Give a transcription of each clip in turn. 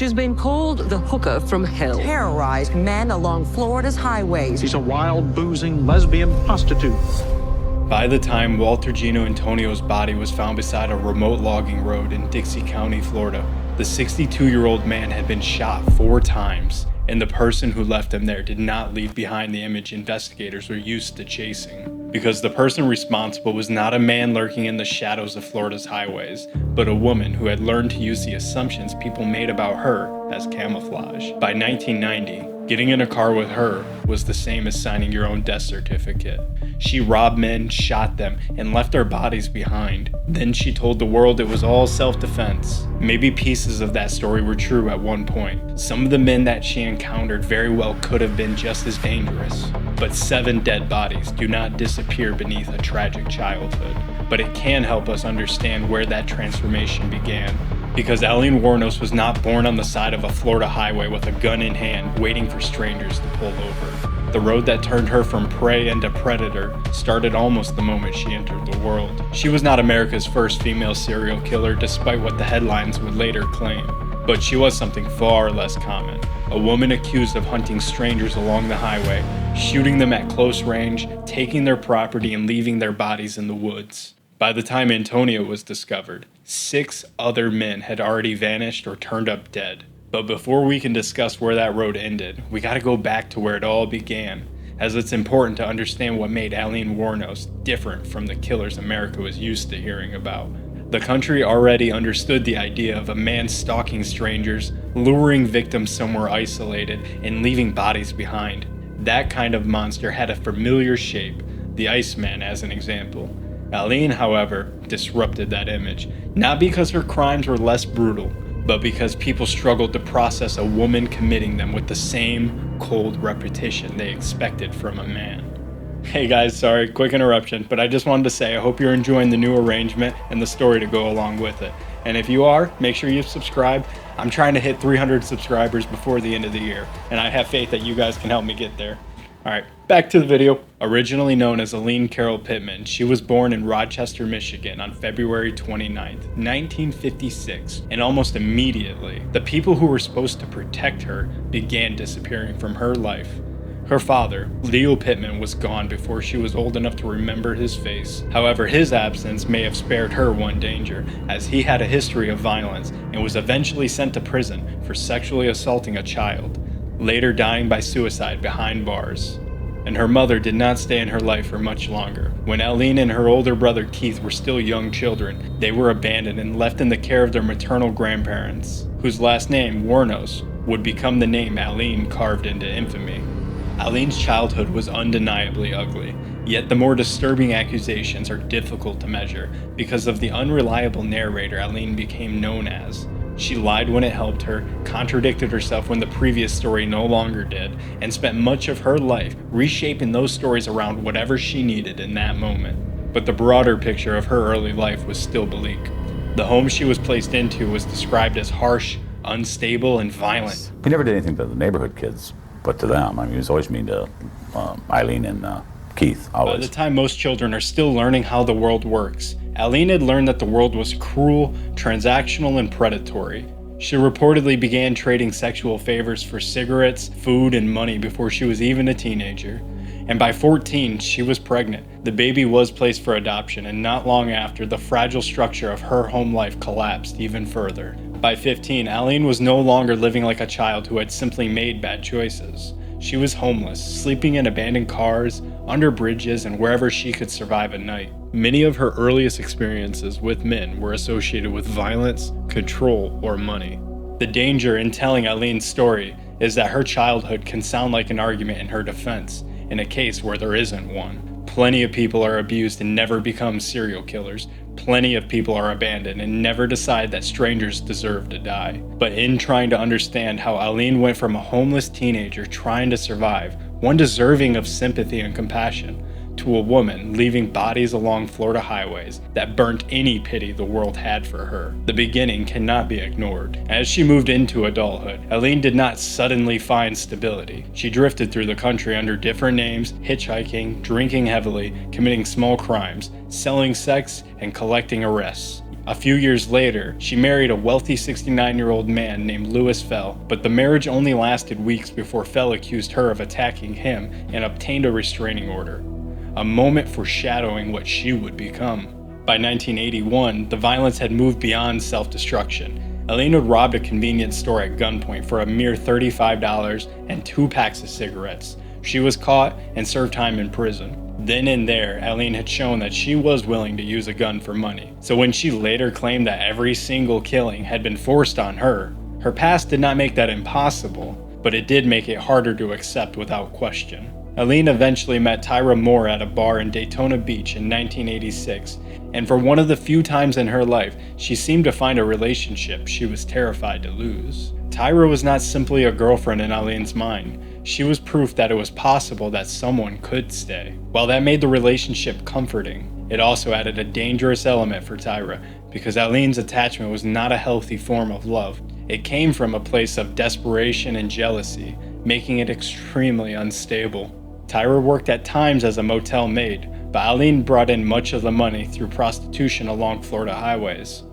She's been called the hooker from hell. Terrorized men along Florida's highways. She's a wild, boozing, lesbian prostitute. By the time Walter Gino Antonio's body was found beside a remote logging road in Dixie County, Florida, the 62-year-old man had been shot 4 times, and the person who left him there did not leave behind the image investigators were used to chasing. Because the person responsible was not a man lurking in the shadows of Florida's highways, but a woman who had learned to use the assumptions people made about her as camouflage. By 1990, getting in a car with her was the same as signing your own death certificate. She robbed men, shot them, and left their bodies behind. Then she told the world it was all self-defense. Maybe pieces of that story were true at one point. Some of the men that she encountered very well could have been just as dangerous. But 7 dead bodies do not disappear beneath a tragic childhood. But it can help us understand where that transformation began. Because Aileen Wuornos was not born on the side of a Florida highway with a gun in hand, waiting for strangers to pull over. The road that turned her from prey into predator started almost the moment she entered the world. She was not America's first female serial killer, despite what the headlines would later claim. But she was something far less common. A woman accused of hunting strangers along the highway, shooting them at close range, taking their property, and leaving their bodies in the woods. By the time Antonio was discovered, 6 other men had already vanished or turned up dead. But before we can discuss where that road ended, we gotta go back to where it all began, as it's important to understand what made Aileen Wuornos different from the killers America was used to hearing about. The country already understood the idea of a man stalking strangers, luring victims somewhere isolated, and leaving bodies behind. That kind of monster had a familiar shape, the Iceman as an example. Aileen, however, disrupted that image, not because her crimes were less brutal, but because people struggled to process a woman committing them with the same cold repetition they expected from a man. Hey guys, sorry, quick interruption, but I just wanted to say I hope you're enjoying the new arrangement and the story to go along with it. And if you are, make sure you subscribe. I'm trying to hit 300 subscribers before the end of the year, and I have faith that you guys can help me get there. Alright, back to the video. Originally known as Aileen Carol Pittman, she was born in Rochester, Michigan on February 29th, 1956, and almost immediately, the people who were supposed to protect her began disappearing from her life. Her father, Leo Pittman, was gone before she was old enough to remember his face. However, his absence may have spared her one danger, as he had a history of violence and was eventually sent to prison for sexually assaulting a child, later dying by suicide behind bars. And her mother did not stay in her life for much longer. When Aileen and her older brother Keith were still young children, they were abandoned and left in the care of their maternal grandparents, whose last name, Wuornos, would become the name Aileen carved into infamy. Aileen's childhood was undeniably ugly, yet the more disturbing accusations are difficult to measure because of the unreliable narrator Aileen became known as. She lied when it helped her, contradicted herself when the previous story no longer did, and spent much of her life reshaping those stories around whatever she needed in that moment. But the broader picture of her early life was still bleak. The home she was placed into was described as harsh, unstable, and violent. He never did anything to the neighborhood kids, but to them. I mean, he was always mean to Aileen and Keith, always. By the time most children are still learning how the world works, Aileen had learned that the world was cruel, transactional, and predatory. She reportedly began trading sexual favors for cigarettes, food, and money before she was even a teenager. And by 14, she was pregnant. The baby was placed for adoption, and not long after, the fragile structure of her home life collapsed even further. By 15, Aileen was no longer living like a child who had simply made bad choices. She was homeless, sleeping in abandoned cars, under bridges, and wherever she could survive at night. Many of her earliest experiences with men were associated with violence, control, or money. The danger in telling Aileen's story is that her childhood can sound like an argument in her defense, in a case where there isn't one. Plenty of people are abused and never become serial killers. Plenty of people are abandoned and never decide that strangers deserve to die. But in trying to understand how Aileen went from a homeless teenager trying to survive, one deserving of sympathy and compassion, to a woman leaving bodies along Florida highways that burnt any pity the world had for her, the beginning cannot be ignored. As she moved into adulthood, Aileen did not suddenly find stability. She drifted through the country under different names, hitchhiking, drinking heavily, committing small crimes, selling sex, and collecting arrests. A few years later, she married a wealthy 69-year-old man named Louis Fell, but the marriage only lasted weeks before Fell accused her of attacking him and obtained a restraining order, a moment foreshadowing what she would become. By 1981, the violence had moved beyond self-destruction. Aileen had robbed a convenience store at gunpoint for a mere $35 and 2 packs of cigarettes. She was caught and served time in prison. Then and there, Aileen had shown that she was willing to use a gun for money. So when she later claimed that every single killing had been forced on her, her past did not make that impossible, but it did make it harder to accept without question. Aileen eventually met Tyra Moore at a bar in Daytona Beach in 1986, and for one of the few times in her life, she seemed to find a relationship she was terrified to lose. Tyra was not simply a girlfriend in Aileen's mind. She was proof that it was possible that someone could stay. While that made the relationship comforting, it also added a dangerous element for Tyra, because Aileen's attachment was not a healthy form of love. It came from a place of desperation and jealousy, making it extremely unstable. Tyra worked at times as a motel maid, but Aileen brought in much of the money through prostitution along Florida highways.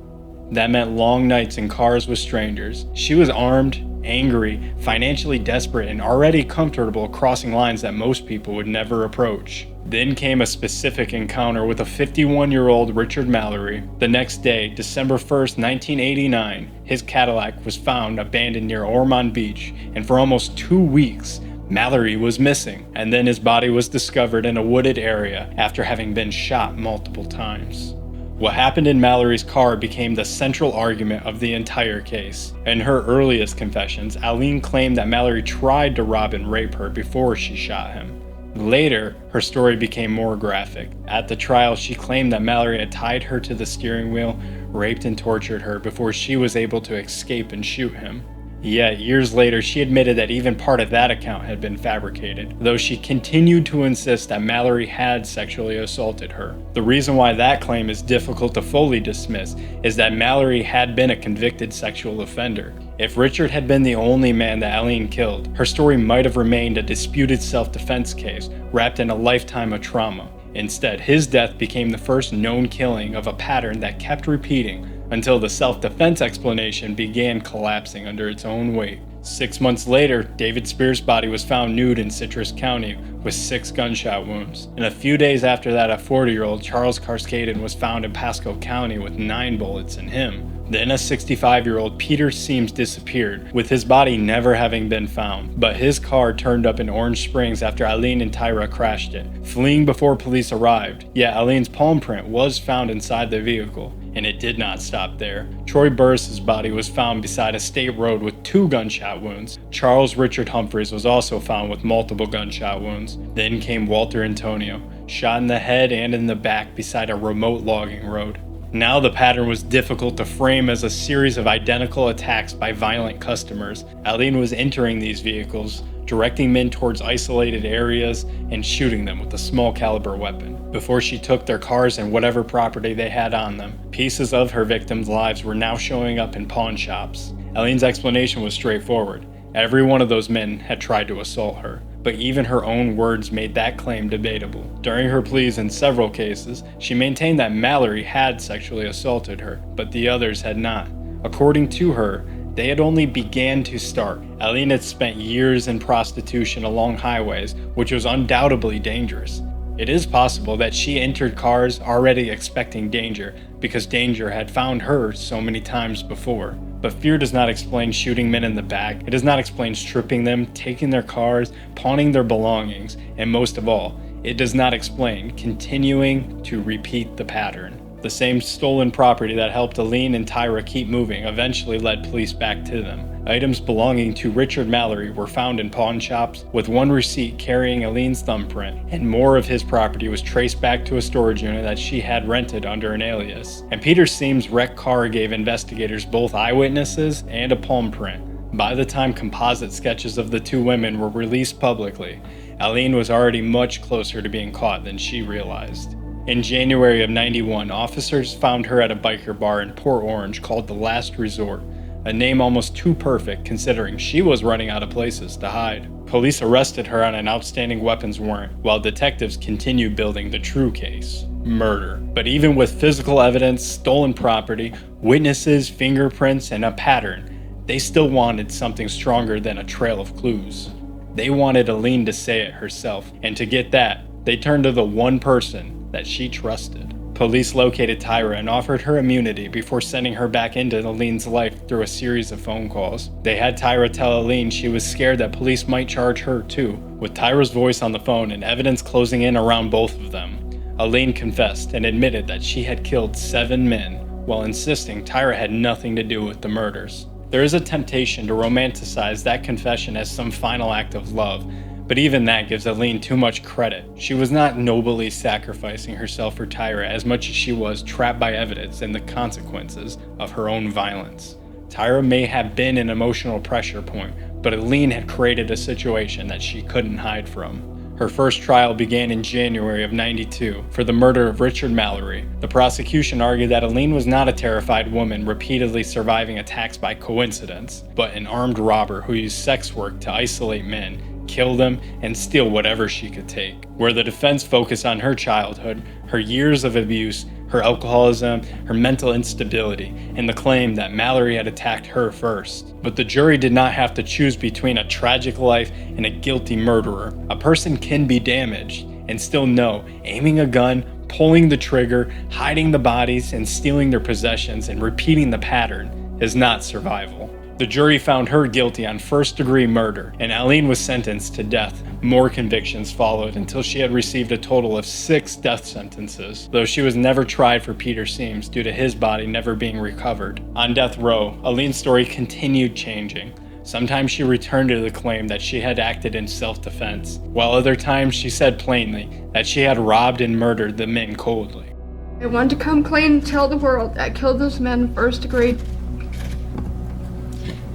That meant long nights in cars with strangers. She was armed, angry, financially desperate, and already comfortable crossing lines that most people would never approach. Then came a specific encounter with a 51-year-old Richard Mallory. The next day, December 1st, 1989, his Cadillac was found abandoned near Ormond Beach, and for almost 2 weeks, Mallory was missing, and then his body was discovered in a wooded area after having been shot multiple times. What happened in Mallory's car became the central argument of the entire case. In her earliest confessions, Aileen claimed that Mallory tried to rob and rape her before she shot him. Later, her story became more graphic. At the trial, she claimed that Mallory had tied her to the steering wheel, raped and tortured her before she was able to escape and shoot him. Yet, years later, she admitted that even part of that account had been fabricated, though she continued to insist that Mallory had sexually assaulted her. The reason why that claim is difficult to fully dismiss is that Mallory had been a convicted sexual offender. If Richard had been the only man that Aileen killed, her story might have remained a disputed self-defense case wrapped in a lifetime of trauma. Instead, his death became the first known killing of a pattern that kept repeating until the self-defense explanation began collapsing under its own weight. 6 months later, David Spears' body was found nude in Citrus County with 6 gunshot wounds. And a few days after that, a 40-year-old Charles Carskaden was found in Pasco County with 9 bullets in him. Then a 65-year-old Peter Seams disappeared, with his body never having been found, but his car turned up in Orange Springs after Aileen and Tyra crashed it, fleeing before police arrived. Yet Aileen's palm print was found inside the vehicle, and it did not stop there. Troy Burris' body was found beside a state road with 2 gunshot wounds. Charles Richard Humphreys was also found with multiple gunshot wounds. Then came Walter Antonio, shot in the head and in the back beside a remote logging road. Now the pattern was difficult to frame as a series of identical attacks by violent customers. Aileen was entering these vehicles, directing men towards isolated areas, and shooting them with a small caliber weapon before she took their cars and whatever property they had on them. Pieces of her victims' lives were now showing up in pawn shops. Aileen's explanation was straightforward. Every one of those men had tried to assault her, but even her own words made that claim debatable. During her pleas in several cases, she maintained that Mallory had sexually assaulted her, but the others had not. According to her, they had only began to start. Aileen had spent years in prostitution along highways, which was undoubtedly dangerous. It is possible that she entered cars already expecting danger, because danger had found her so many times before. But fear does not explain shooting men in the back. It does not explain stripping them, taking their cars, pawning their belongings, and most of all, it does not explain continuing to repeat the pattern. The same stolen property that helped Aileen and Tyra keep moving eventually led police back to them. Items belonging to Richard Mallory were found in pawn shops, with one receipt carrying Aileen's thumbprint, and more of his property was traced back to a storage unit that she had rented under an alias. And Peter Seams' wrecked car gave investigators both eyewitnesses and a palm print. By the time composite sketches of the 2 women were released publicly, Aileen was already much closer to being caught than she realized. In January of '91, officers found her at a biker bar in Port Orange called The Last Resort, a name almost too perfect considering she was running out of places to hide. Police arrested her on an outstanding weapons warrant, while detectives continued building the true case. murder. But even with physical evidence, stolen property, witnesses, fingerprints, and a pattern, they still wanted something stronger than a trail of clues. They wanted Aileen to say it herself, and to get that, they turned to the one person that she trusted. Police located Tyra and offered her immunity before sending her back into Aileen's life through a series of phone calls. They had Tyra tell Aileen she was scared that police might charge her too. With Tyra's voice on the phone and evidence closing in around both of them, Aileen confessed and admitted that she had killed 7 men, while insisting Tyra had nothing to do with the murders. There is a temptation to romanticize that confession as some final act of love, but even that gives Aileen too much credit. She was not nobly sacrificing herself for Tyra as much as she was trapped by evidence and the consequences of her own violence. Tyra may have been an emotional pressure point, but Aileen had created a situation that she couldn't hide from. Her first trial began in January of '92 for the murder of Richard Mallory. The prosecution argued that Aileen was not a terrified woman repeatedly surviving attacks by coincidence, but an armed robber who used sex work to isolate men, kill them, and steal whatever she could take. Where the defense focused on her childhood, her years of abuse, her alcoholism, her mental instability, and the claim that Mallory had attacked her first. But the jury did not have to choose between a tragic life and a guilty murderer. A person can be damaged and still know aiming a gun, pulling the trigger, hiding the bodies, and stealing their possessions and repeating the pattern is not survival. The jury found her guilty on first-degree murder, and Aileen was sentenced to death. More convictions followed until she had received a total of 6 death sentences, though she was never tried for Peter Seams due to his body never being recovered. On death row, Aileen's story continued changing. Sometimes she returned to the claim that she had acted in self-defense, while other times she said plainly that she had robbed and murdered the men coldly. I want to come clean and tell the world that I killed those men first degree.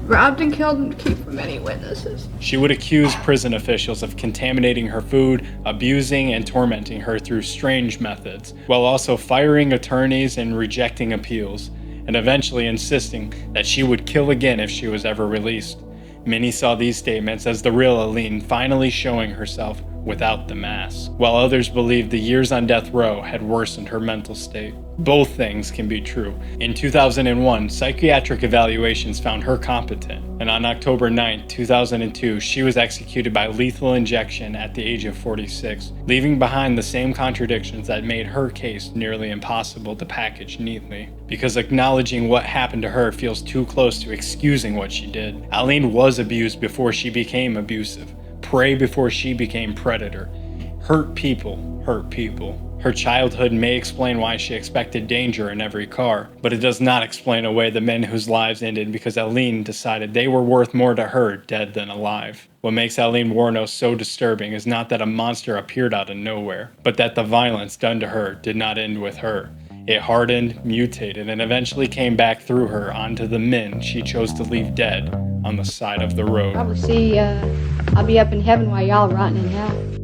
Robbed and killed them to keep from any witnesses. She would accuse prison officials of contaminating her food, abusing and tormenting her through strange methods, while also firing attorneys and rejecting appeals, and eventually insisting that she would kill again if she was ever released. Many saw these statements as the real Aileen finally showing herself without the mask, while others believed the years on death row had worsened her mental state. Both things can be true. In 2001, psychiatric evaluations found her competent, and on October 9, 2002, she was executed by lethal injection at the age of 46, leaving behind the same contradictions that made her case nearly impossible to package neatly. Because acknowledging what happened to her feels too close to excusing what she did. Aileen was abused before she became abusive, prey before she became predator. Hurt people hurt people. Her childhood may explain why she expected danger in every car, but it does not explain away the men whose lives ended because Aileen decided they were worth more to her dead than alive. What makes Aileen Wuornos so disturbing is not that a monster appeared out of nowhere, but that the violence done to her did not end with her. It hardened, mutated, and eventually came back through her onto the men she chose to leave dead on the side of the road. Probably see, I'll be up in heaven while y'all rotting in hell.